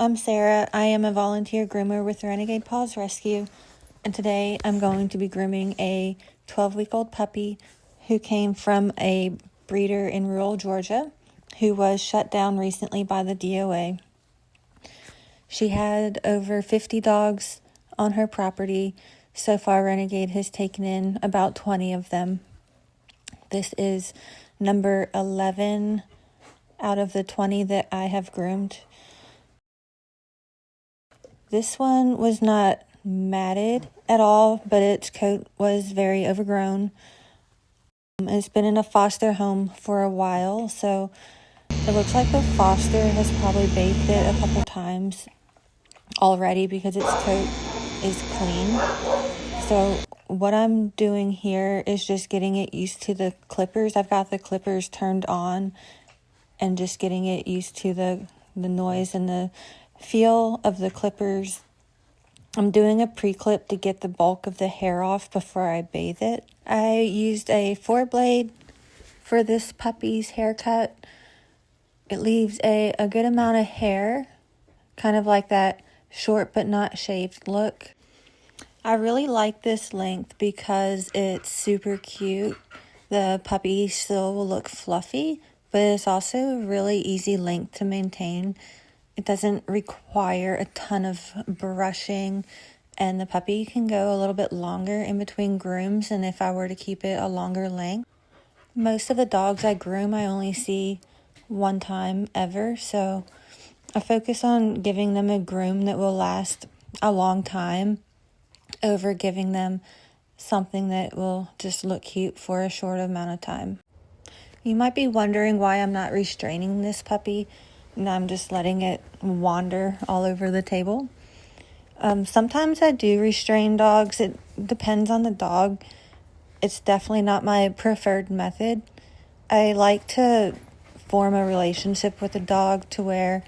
I'm Sarah. I am a volunteer groomer with Renegade Paws Rescue, and today I'm going to be grooming a 12-week-old puppy who came from a breeder in rural Georgia who was shut down recently by the DOA. She had over 50 dogs on her property. So far, Renegade has taken in about 20 of them. This is number 11 out of the 20 that I have groomed. This one was not matted at all, but its coat was very overgrown. It's been in a foster home for a while, so it looks like the foster has probably bathed it a couple times already because its coat is clean. So what I'm doing here is just getting it used to the clippers. I've got the clippers turned on and just getting it used to the noise and the feel of the clippers. I'm doing a pre-clip to get the bulk of the hair off before I bathe it. I used a 4-blade for this puppy's haircut. It leaves a good amount of hair, kind of like that short but not shaved look. I really like this length because it's super cute. The puppy still will look fluffy, but it's also a really easy length to maintain. It doesn't require a ton of brushing, and the puppy can go a little bit longer in between grooms than if I were to keep it a longer length. Most of the dogs I groom, I only see one time ever, so I focus on giving them a groom that will last a long time over giving them something that will just look cute for a short amount of time. You might be wondering why I'm not restraining this puppy. And I'm just letting it wander all over the table. Sometimes I do restrain dogs. It depends on the dog. It's definitely not my preferred method. I like to form a relationship with the dog to where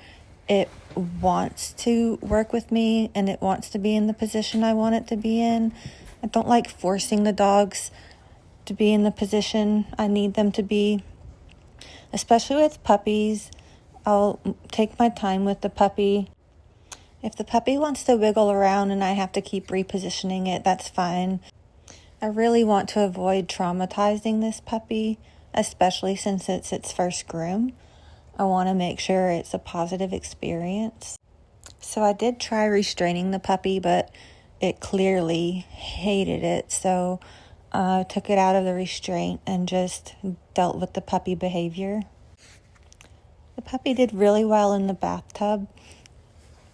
it wants to work with me and it wants to be in the position I want it to be in. I don't like forcing the dogs to be in the position I need them to be, especially with puppies. I'll take my time with the puppy. If the puppy wants to wiggle around and I have to keep repositioning it, that's fine. I really want to avoid traumatizing this puppy, especially since it's its first groom. I want to make sure it's a positive experience. So I did try restraining the puppy, but it clearly hated it. So I took it out of the restraint and just dealt with the puppy behavior. The puppy did really well in the bathtub.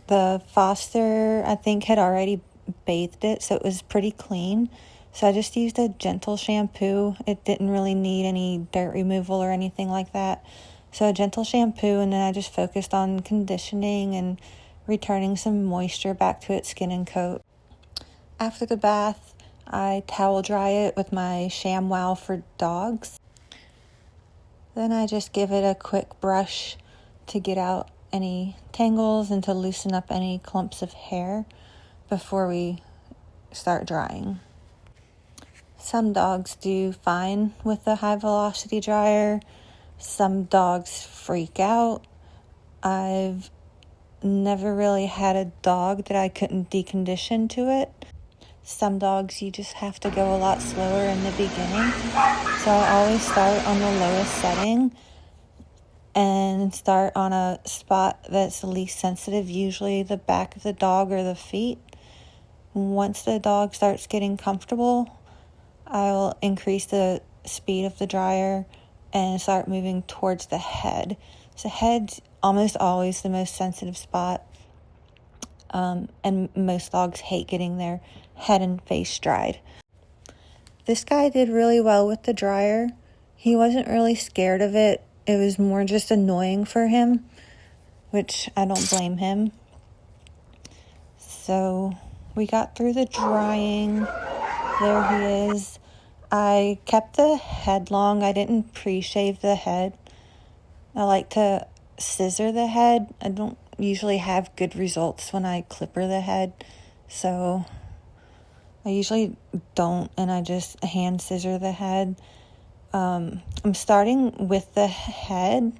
The foster, I think, had already bathed it, so it was pretty clean. So I just used a gentle shampoo. It didn't really need any dirt removal or anything like that. So a gentle shampoo, and then I just focused on conditioning and returning some moisture back to its skin and coat. After the bath, I towel dry it with my ShamWow for dogs. Then I just give it a quick brush to get out any tangles and to loosen up any clumps of hair before we start drying. Some dogs do fine with the high velocity dryer. Some dogs freak out. I've never really had a dog that I couldn't decondition to it. Some dogs you just have to go a lot slower in the beginning. So I always start on the lowest setting and start on a spot that's the least sensitive, usually the back of the dog or the feet. Once the dog starts getting comfortable, I'll increase the speed of the dryer and start moving towards the head. So head's almost always the most sensitive spot. And most dogs hate getting their head and face dried. This guy did really well with the dryer. He wasn't really scared of it. It was more just annoying for him, which I don't blame him. So we got through the drying. There he is. I kept the head long. I didn't pre-shave the head. I like to scissor the head. I don't usually have good results when I clipper the head, so I usually don't, and I just hand scissor the head. I'm starting with the head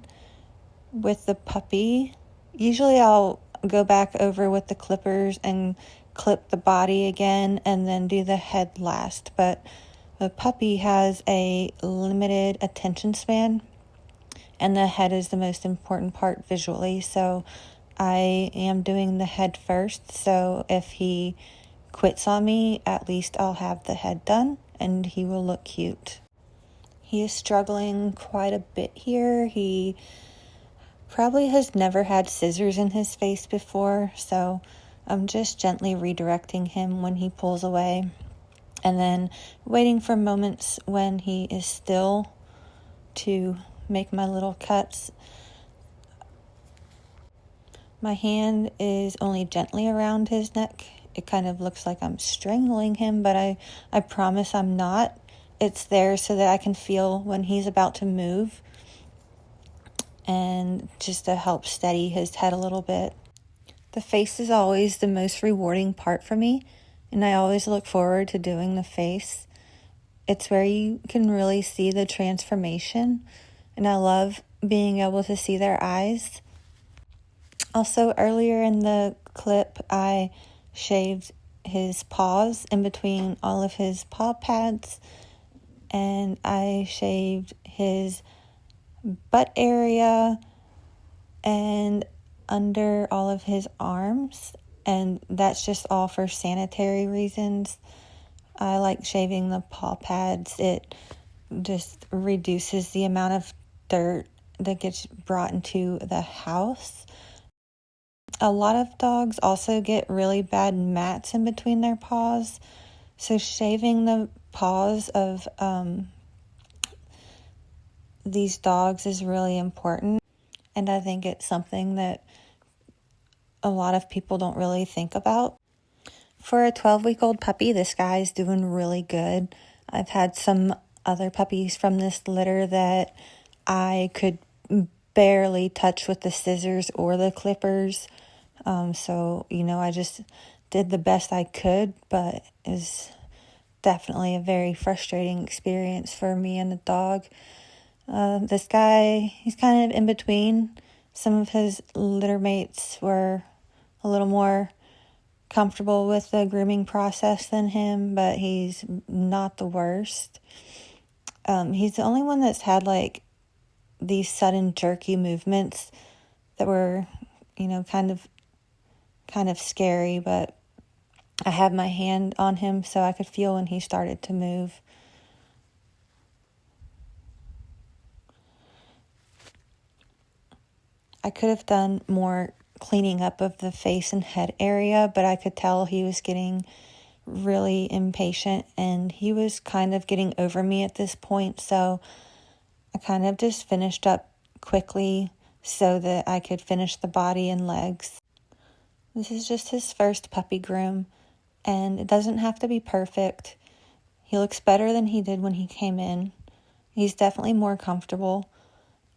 with the puppy. Usually I'll go back over with the clippers and clip the body again and then do the head last. But a puppy has a limited attention span, and the head is the most important part visually. So I am doing the head first. So if he quits on me, at least I'll have the head done and he will look cute. He is struggling quite a bit here. He probably has never had scissors in his face before, so I'm just gently redirecting him when he pulls away, and then waiting for moments when he is still to make my little cuts. My hand is only gently around his neck. It kind of looks like I'm strangling him, but I promise I'm not. It's there so that I can feel when he's about to move, and just to help steady his head a little bit. The face is always the most rewarding part for me, and I always look forward to doing the face. It's where you can really see the transformation, and I love being able to see their eyes. Also, earlier in the clip, I shaved his paws in between all of his paw pads, and I shaved his butt area and under all of his arms, and that's just all for sanitary reasons. I like shaving the paw pads. It just reduces the amount of dirt that gets brought into the house. A lot of dogs also get really bad mats in between their paws, so shaving the paws of these dogs is really important, and I think it's something that a lot of people don't really think about. For a 12-week-old puppy, this guy's doing really good. I've had some other puppies from this litter that I could barely touch with the scissors or the clippers. So, I just did the best I could, but it was definitely a very frustrating experience for me and the dog. This guy, he's kind of in between. Some of his litter mates were a little more comfortable with the grooming process than him, but he's not the worst. He's the only one that's had like these sudden jerky movements that were, kind of scary, but I had my hand on him so I could feel when he started to move. I could have done more cleaning up of the face and head area, but I could tell he was getting really impatient and he was kind of getting over me at this point, so I kind of just finished up quickly so that I could finish the body and legs. This is just his first puppy groom, and it doesn't have to be perfect. He looks better than he did when he came in. He's definitely more comfortable,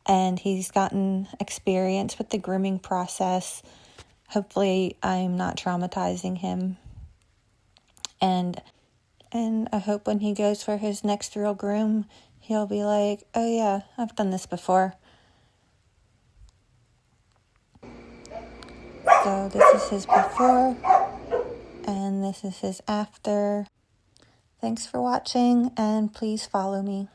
and he's gotten experience with the grooming process. Hopefully I'm not traumatizing him. And I hope when he goes for his next real groom, he'll be like, oh yeah, I've done this before. So this is his before, and this is his after. Thanks for watching, and please follow me.